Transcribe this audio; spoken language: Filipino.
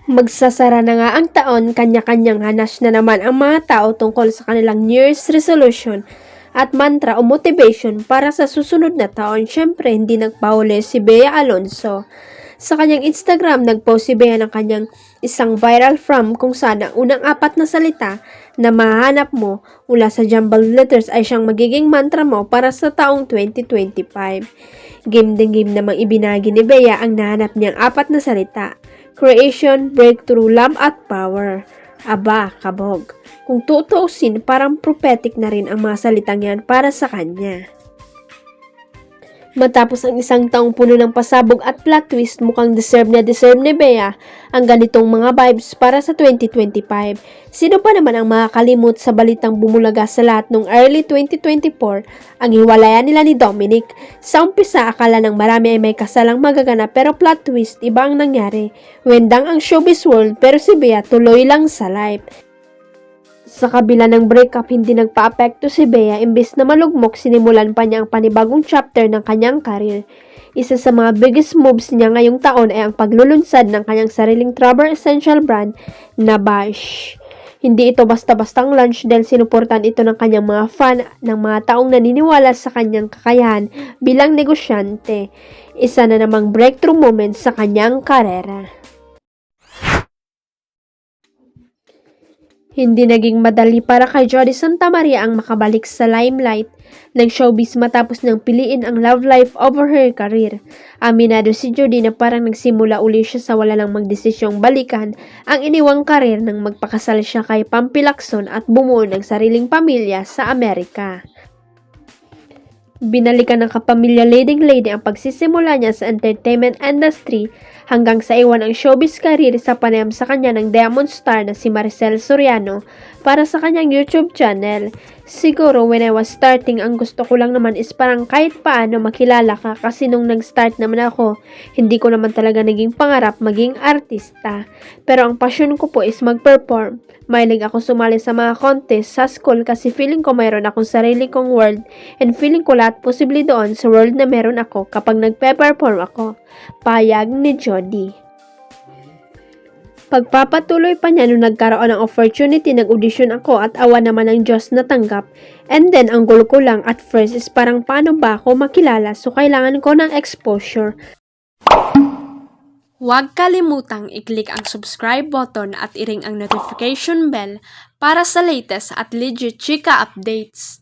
Magsasara na nga ang taon, kanya-kanyang hanas na naman ang mga tao tungkol sa kanilang New Year's resolution at mantra o motivation para sa susunod na taon. Syempre, hindi nagpahuli si Bea Alonzo. Sa kanyang Instagram, nagpost si Bea ng kanyang isang viral from kung saan ang unang 4 na salita na mahanap mo mula sa jumbled letters ay siyang magiging mantra mo para sa taong 2025. Game namang ibinagi ni Bea ang nahanap niyang 4 na salita: creation, breakthrough, love at power. Aba, kabog. Kung tutuusin, parang prophetic na rin ang mga salitang yan para sa kanya. Matapos ang isang taong puno ng pasabog at plot twist, mukhang deserve ni Bea ang ganitong mga vibes para sa 2025. Sino pa naman ang makakalimot sa balitang bumulaga sa lahat noong early 2024, ang hiwalayan nila ni Dominic. Sa umpisa, akala ng marami ay may kasalang magaganap, pero plot twist, iba ang nangyari. Wendang ang showbiz world, pero si Bea tuloy lang sa life. Sa kabila ng breakup, hindi nagpa-apekto si Bea. Imbes na malugmok, sinimulan pa niya ang panibagong chapter ng kanyang career. Isa sa mga biggest moves niya ngayong taon ay ang paglulunsad ng kanyang sariling travel essential brand na Bash. Hindi ito basta-bastang launch dahil sinuportan ito ng kanyang mga fan, ng mga taong naniniwala sa kanyang kakayahan bilang negosyante. Isa na namang breakthrough moment sa kanyang karera. Hindi naging madali para kay Jody Santa Maria ang makabalik sa limelight ng showbiz matapos niyang piliin ang love life over her career. Aminado si Jody na parang nagsimula uli siya sa wala lang magdesisyong balikan ang iniwang career nang magpakasal siya kay Pampi Lacson at bumuo ng sariling pamilya sa Amerika. Binalikan ng kapamilya Leading Lady ang pagsisimula niya sa entertainment industry hanggang sa iwan ang showbiz career sa panayam sa kanya ng Diamond Star na si Maricel Soriano para sa kanyang YouTube channel. Siguro when I was starting, ang gusto ko lang naman is parang kahit paano makilala ka, kasi nung nag-start naman ako, hindi ko naman talaga naging pangarap maging artista. Pero ang passion ko po is mag-perform. Mahilig ako sumali sa mga contest sa school kasi feeling ko mayroon akong sarili kong world and feeling ko lahat posible doon sa world na meron ako kapag nagpe-perform ako. Payag ni Jody. Pagpapatuloy pa niya nung nagkaroon ng opportunity, nag-audition ako at awa naman ng Diyos natanggap. And then, ang goal ko lang at first is parang paano ba ako makilala, so kailangan ko ng exposure. Huwag kalimutang i-click ang subscribe button at i-ring ang notification bell para sa latest at legit chika updates.